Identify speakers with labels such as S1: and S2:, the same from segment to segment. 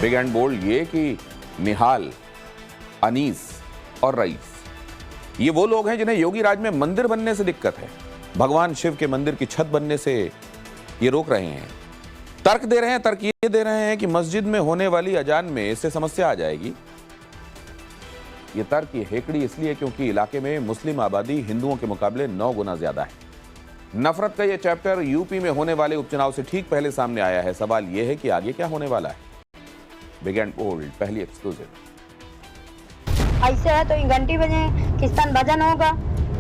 S1: Big and bold ये कि निहाल, अनीस और रईस ये वो लोग हैं जिन्हें योगी राज में मंदिर बनने से दिक्कत है, भगवान शिव के मंदिर की छत बनने से ये रोक रहे हैं। तर्क दे रहे हैं, तर्क ये दे रहे हैं कि मस्जिद में होने वाली अजान में इससे समस्या आ जाएगी। ये तर्क, ये हेकड़ी इसलिए क्योंकि इलाके में मुस्लिम आबादी हिंदुओं के मुकाबले 9 गुना ज्यादा है। नफरत का ये चैप्टर यूपी में होने वाले उपचुनाव से ठीक पहले सामने आया है। सवाल यह है कि आगे क्या होने वाला है। बिग एंड बोल्ड पहली एक्सक्लूसिव।
S2: ऐसे है तो घंटी बजे किस्तान भजन होगा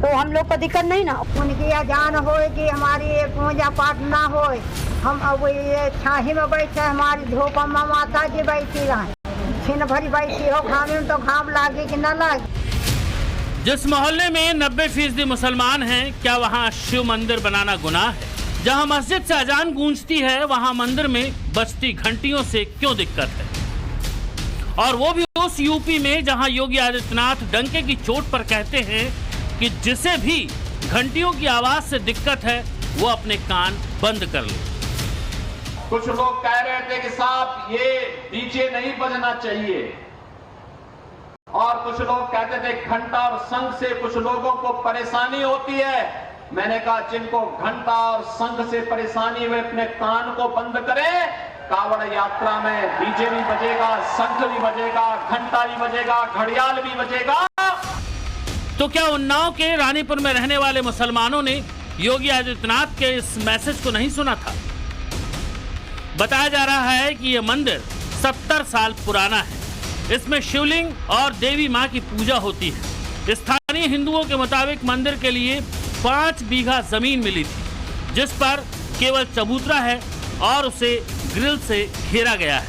S2: तो हम लोग को दिक्कत नहीं ना।
S3: उनकी अजान होगी, हमारी पूजा पाठ ना हो, हम अब ये छाही में बैठे, हमारी धूप अम्मा माता जी बैठी रहे, छिन भरी बैठी हो, खाने में तो घाम लागे कि ना लागे।
S4: जिस मोहल्ले में 90% मुसलमान हैं, क्या वहाँ शिव मंदिर बनाना गुनाह है? जहाँ मस्जिद से अजान गूंजती है वहाँ मंदिर में बजती घंटियों से क्यों दिक्कत है? और वो भी उस यूपी में जहाँ योगी आदित्यनाथ डंके की चोट पर कहते हैं कि जिसे भी घंटियों की आवाज से दिक्कत है वो अपने कान बंद कर ले।
S5: कुछ लोग कह रहे थे कि साहब ये डीजे नहीं बजना चाहिए, और कुछ लोग कहते थे घंटा और शंख से कुछ लोगों को परेशानी होती है। मैंने कहा जिनको घंटा और शंख से परेशानी वे अपने कान को बंद करें। कावड़ यात्रा में डीजे भी बजेगा, शंख भी बजेगा, घंटा भी बजेगा, घड़ियाल भी बजेगा।
S4: तो क्या उन्नाव के रानीपुर में रहने वाले मुसलमानों ने योगी आदित्यनाथ के इस मैसेज को नहीं सुना था? बताया जा रहा है कि यह मंदिर 70 साल पुराना है। इसमें शिवलिंग और देवी मां की पूजा होती है। स्थानीय हिंदुओं के मुताबिक मंदिर के लिए 5 बीघा जमीन मिली थी, जिस पर केवल चबूतरा है और उसे ग्रिल से घेरा गया है।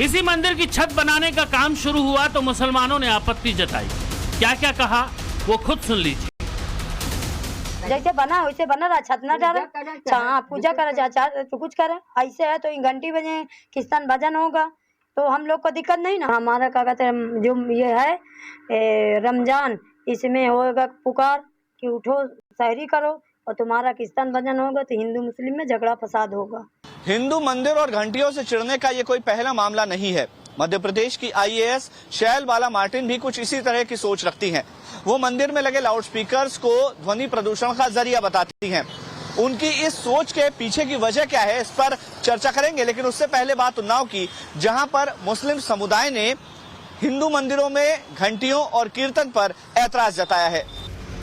S4: इसी मंदिर की छत बनाने का काम शुरू हुआ तो मुसलमानों ने आपत्ति जताई। क्या क्या कहा वो खुद सुन लीजिए।
S2: जैसे बना वैसे बना रहा, छत ना डाले, पूजा करे, तो कुछ करे। ऐसे है तो घंटी बजे किस्तान भजन होगा तो हम लोग को दिक्कत नहीं ना। हमारा क्या कहते हैं जो ये है रमजान, इसमें होगा पुकार कि उठो सहरी करो, और तुम्हारा किस्तान भजन होगा तो हिंदू मुस्लिम में झगड़ा फसाद होगा।
S6: हिंदू मंदिर और घंटियों से चिढ़ने का ये कोई पहला मामला नहीं है। मध्य प्रदेश की आईएएस शैल बाला मार्टिन भी कुछ इसी तरह की सोच रखती हैं। वो मंदिर में लगे लाउडस्पीकर्स को ध्वनि प्रदूषण का जरिया बताती हैं। उनकी इस सोच के पीछे की वजह क्या है, इस पर चर्चा करेंगे, लेकिन उससे पहले बात उन्नाव की, जहां पर मुस्लिम समुदाय ने हिंदू मंदिरों में घंटियों और कीर्तन पर ऐतराज जताया है।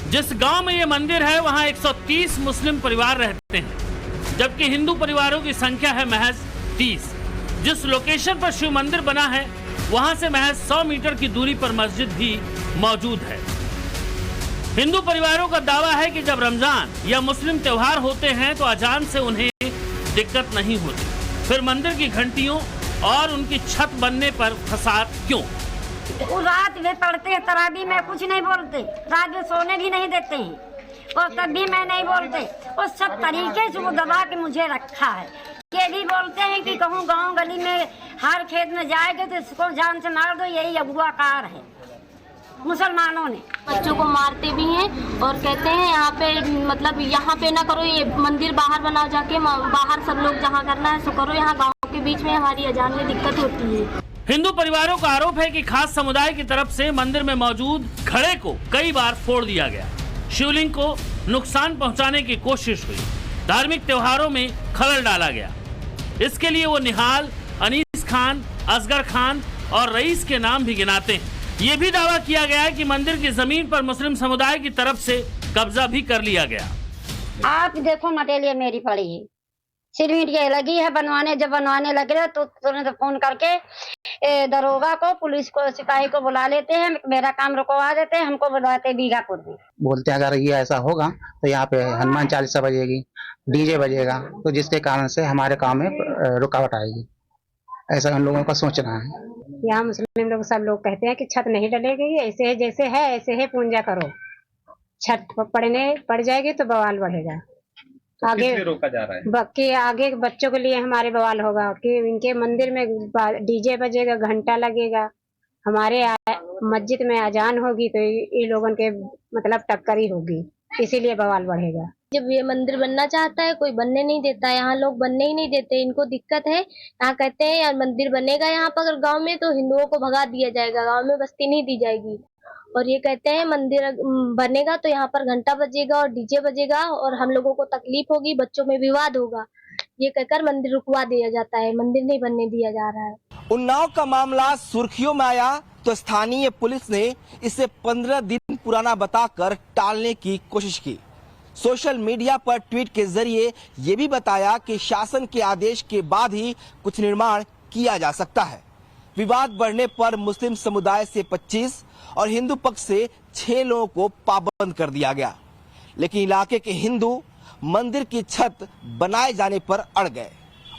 S4: जिस गांव में ये मंदिर है वहां 130 मुस्लिम परिवार रहते हैं, जबकि हिंदू परिवारों की संख्या है महज 30। जिस लोकेशन पर शिव मंदिर बना है वहां से महज 100 मीटर की दूरी पर मस्जिद भी मौजूद है। हिंदू परिवारों का दावा है कि जब रमजान या मुस्लिम त्योहार होते हैं तो अजान से उन्हें दिक्कत नहीं होती, फिर मंदिर की घंटियों और उनकी छत बनने पर फसाद क्यों?
S3: वो रात में पढ़ते हैं तरावी में, कुछ नहीं बोलते, रात में सोने भी नहीं देते हैं, और तब भी मैं नहीं बोलते। और सब तरीके से वो दबा के मुझे रखा है। ये भी बोलते हैं कि कहूँ गांव गली में हर खेत में जाएगा तो इसको जान से मार दो, यही अगुआ कार है मुसलमानों ने।
S7: बच्चों को मारते भी हैं और कहते हैं यहाँ पे मतलब यहाँ पे ना करो, ये मंदिर बाहर बनाओ, जाके बाहर सब लोग जहाँ करना है सो करो, यहाँ गाँव के बीच में हमारी अजान में दिक्कत होती है।
S4: हिंदू परिवारों का आरोप है कि खास समुदाय की तरफ से मंदिर में मौजूद घड़े को कई बार फोड़ दिया गया, शिवलिंग को नुकसान पहुंचाने की कोशिश हुई, धार्मिक त्योहारों में खलल डाला गया। इसके लिए वो निहाल, अनीस खान, असगर खान और रईस के नाम भी गिनाते हैं। ये भी दावा किया गया है कि मंदिर की जमीन पर मुस्लिम समुदाय की तरफ से कब्जा भी कर लिया गया।
S3: आप देखो मटेरियल मेरी पड़ी है, सीमेंट की लगी है बनवाने, जब बनवाने लगे तो तुरंत फोन करके दरोगा को, पुलिस को, सिपाही को बुला लेते हैं, मेरा काम रुकवा देते हैं, हमको बुलाते बीघापुर में।
S8: बोलते हैं अगर ये ऐसा होगा तो यहाँ पे हनुमान चालीसा बजेगी, डीजे बजेगा, तो जिसके कारण से हमारे काम में रुकावट आएगी, ऐसा उन लोगों का सोचना है।
S3: यहाँ मुस्लिम लोग सब लोग कहते हैं कि छत नहीं डलेगी, ऐसे है जैसे है ऐसे है, पूजा करो, छत पड़ जाएगी तो बवाल बढ़ेगा।
S5: तो
S3: आगे
S5: रोका जा रहा है
S3: बाकी आगे बच्चों के लिए हमारे बवाल होगा कि इनके मंदिर में डीजे बजेगा, घंटा लगेगा, हमारे मस्जिद में अजान होगी तो ये लोगों के मतलब टक्कर ही होगी।
S7: इसीलिए बवाल बढ़ेगा। जब ये मंदिर बनना चाहता है कोई बनने नहीं देता, यहाँ लोग बनने ही नहीं देते, इनको दिक्कत है। यहाँ कहते हैं यार मंदिर बनेगा यहाँ पर गांव में तो हिंदुओं को भगा दिया जाएगा, गांव में बस्ती नहीं दी जाएगी। और ये कहते हैं मंदिर बनेगा तो यहाँ पर घंटा बजेगा और डीजे बजेगा और हम लोगों को तकलीफ होगी, बच्चों में विवाद होगा। ये कहकर मंदिर रुकवा दिया जाता है, मंदिर नहीं बनने दिया जा रहा है।
S6: उन्नाव का मामला सुर्खियों में आया तो स्थानीय पुलिस ने इसे 15 दिन पुराना बताकर टालने की कोशिश की। सोशल मीडिया पर ट्वीट के जरिए ये भी बताया कि शासन के आदेश के बाद ही कुछ निर्माण किया जा सकता है। विवाद बढ़ने पर मुस्लिम समुदाय से 25 और हिंदू पक्ष से 6 लोगों को पाबंद कर दिया गया, लेकिन इलाके के हिंदू मंदिर की छत बनाए जाने पर अड़ गए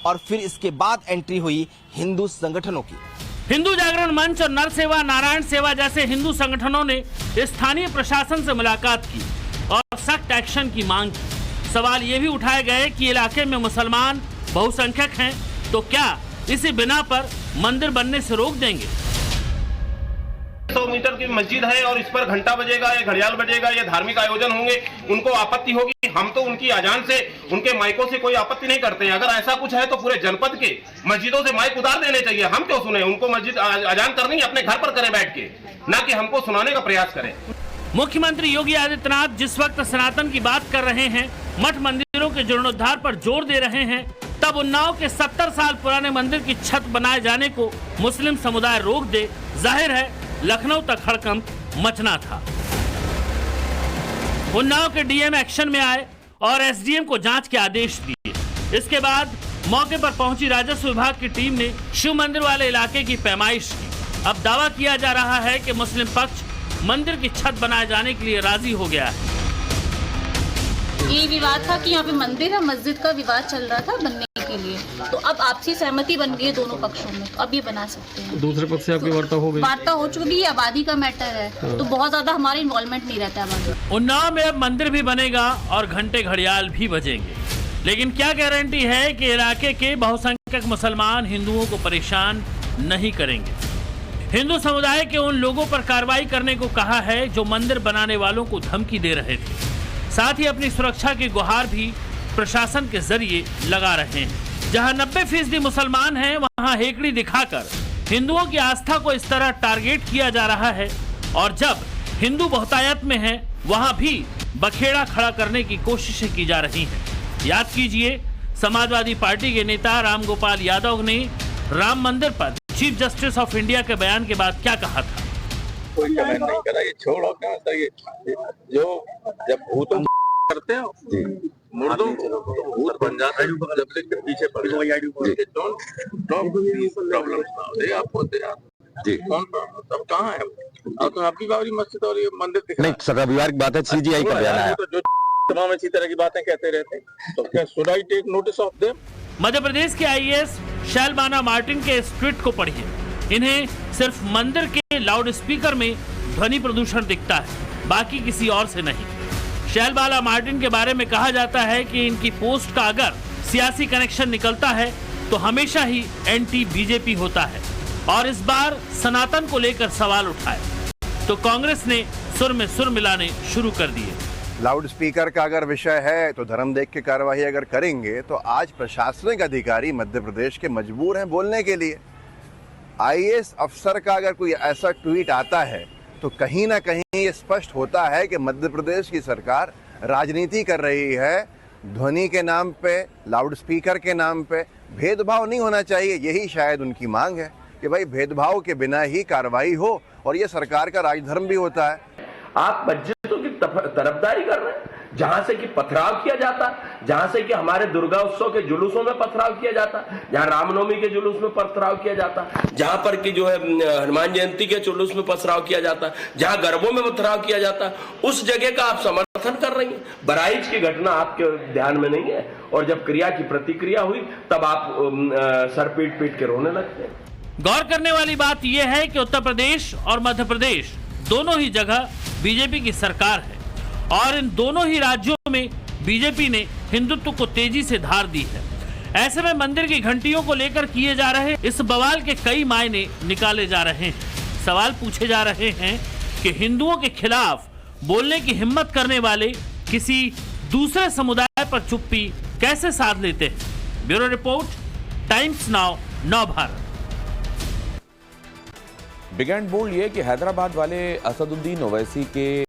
S6: और फिर इसके बाद एंट्री हुई हिंदू संगठनों की।
S4: हिंदू जागरण मंच और नर सेवा नारायण सेवा जैसे हिंदू संगठनों ने स्थानीय प्रशासन से मुलाकात की और सख्त एक्शन की मांग की। सवाल ये भी उठाए गए कि इलाके में मुसलमान बहुसंख्यक हैं, तो क्या इसी बिना पर मंदिर बनने से रोक देंगे?
S9: 100 मीटर की मस्जिद है और इस पर घंटा बजेगा या घड़ियाल बजेगा या धार्मिक आयोजन होंगे, उनको आपत्ति होगी। हम तो उनकी अजान से, उनके माइकों से कोई आपत्ति नहीं करते हैं। अगर ऐसा कुछ है तो पूरे जनपद के मस्जिदों से माइक उतार देने चाहिए। हम क्यों सुने? उनको मस्जिद अजान करनी है अपने घर पर करें बैठ के, ना कि हमको सुनाने का प्रयास करें।
S4: मुख्यमंत्री योगी आदित्यनाथ जिस वक्त सनातन की बात कर रहे हैं, मठ मंदिरों के जीर्णोद्धार पर जोर दे रहे हैं, तब उन्नाव के 70 साल पुराने मंदिर की छत बनाए जाने को मुस्लिम समुदाय रोक दे, जाहिर है लखनऊ तक हड़कंप मचना था। उन्नाव के डीएम एक्शन में आए और एसडीएम को जांच के आदेश दिए। इसके बाद मौके पर पहुंची राजस्व विभाग की टीम ने शिव मंदिर वाले इलाके की पैमाइश की। अब दावा किया जा रहा है कि मुस्लिम पक्ष मंदिर की छत बनाए जाने के लिए राजी हो गया है।
S10: ये विवाद था कि यहाँ पे मंदिर और मस्जिद का विवाद चल रहा था बनने के लिए, तो अब आपसी सहमति बन गई है दोनों पक्षों में, तो अब ये बना सकते हैं।
S11: दूसरे पक्ष से आपकी वार्ता हो गई?
S10: वार्ता हो चुकी है, आबादी का मैटर है तो बहुत ज्यादा हमारा इन्वॉल्वमेंट नहीं रहता है।
S4: उन्नाव में अब मंदिर भी बनेगा और घंटे घड़ियाल भी बजेंगे, लेकिन क्या गारंटी है कि इलाके के बहुसंख्यक मुसलमान हिंदुओं को परेशान नहीं करेंगे? हिंदू समुदाय के उन लोगों पर कार्रवाई करने को कहा है जो मंदिर बनाने वालों को धमकी दे रहे थे। साथ ही अपनी सुरक्षा की गुहार भी प्रशासन के जरिए लगा रहे हैं। जहां 90% मुसलमान हैं, वहां हेकड़ी दिखाकर हिंदुओं की आस्था को इस तरह टारगेट किया जा रहा है, और जब हिंदू बहुतायत में हैं, वहां भी बखेड़ा खड़ा करने की कोशिशें की जा रही हैं। याद कीजिए, समाजवादी पार्टी के नेता रामगोपाल यादव ने राम मंदिर पर चीफ जस्टिस ऑफ इंडिया के बयान के बाद क्या कहा था?
S12: कोई कमेंट नहीं करा, ये छोड़ो। क्या ये जो जब भूतों करते हो मुर्दों भूत बन जाते हैं, जब से पीछे पड़ जाते जी। कौन तब कहाँ है? अब तो आपकी बाबरी मस्जिद और ये मंदिर दिख
S1: नहीं सर, रविवार की बात है, सीजीआई का बयान आया।
S12: तो जो तमाम इसी तरह की बातें कहते रहते हैं, तो क्या should I take notice of them?
S4: Madhya Pradesh के आईएएस शैलबाना मार्टिन के इस ट्वीट को पढ़िए। इन्हें सिर्फ मंदिर के लाउड स्पीकर में ध्वनि प्रदूषण दिखता है, बाकी किसी और से नहीं। शैलबाला मार्टिन के बारे में कहा जाता है कि इनकी पोस्ट का अगर सियासी कनेक्शन निकलता है तो हमेशा ही एंटी बीजेपी होता है, और इस बार सनातन को लेकर सवाल उठाए तो कांग्रेस ने सुर में सुर मिलाने शुरू कर दिए।
S13: लाउड स्पीकर का अगर विषय है तो धर्म देख के कार्रवाई अगर करेंगे तो आज प्रशासनिक अधिकारी मध्य प्रदेश के मजबूर हैं बोलने के लिए। आईएएस अफसर का अगर कोई ऐसा ट्वीट आता है तो कहीं ना कहीं ये स्पष्ट होता है कि मध्य प्रदेश की सरकार राजनीति कर रही है। ध्वनि के नाम पे, लाउड स्पीकर के नाम पे भेदभाव नहीं होना चाहिए, यही शायद उनकी मांग है कि भाई भेदभाव के बिना ही कार्रवाई हो, और ये सरकार का राजधर्म भी होता है।
S5: आप मस्जिदों की तरफदारी कर रहे हैं, जहां से कि पथराव किया जाता, जहां से कि हमारे दुर्गा उत्सव के जुलूसों में पथराव किया जाता, जहां रामनवमी के जुलूस में पथराव किया जाता, जहां पर कि जो है हनुमान जयंती के जुलूस में पथराव किया जाता, जहां गरबों में पथराव किया जाता, उस जगह का आप समर्थन कर रही हैं। बहराइच की घटना आपके ध्यान में नहीं है, और जब क्रिया की प्रतिक्रिया हुई तब आप सर पीट पीट के रोने लगते हैं।
S4: गौर करने वाली बात यह है कि उत्तर प्रदेश और मध्य प्रदेश दोनों ही जगह बीजेपी की सरकार है, और इन दोनों ही राज्यों में बीजेपी ने हिंदुत्व को तेजी से धार दी है। ऐसे में मंदिर की घंटियों को लेकर किए जा रहे इस बवाल के कई मायने निकाले जा रहे हैं। सवाल पूछे जा रहे हैं कि हिंदुओं के खिलाफ बोलने की हिम्मत करने वाले किसी दूसरे समुदाय पर चुप्पी कैसे साध लेते हैं। ब्यूरो रिपोर्ट, टाइम्स नाउ, नव भारत।
S1: बिग एंड बोल्ड ये कि हैदराबाद वाले असदुद्दीन ओवैसी के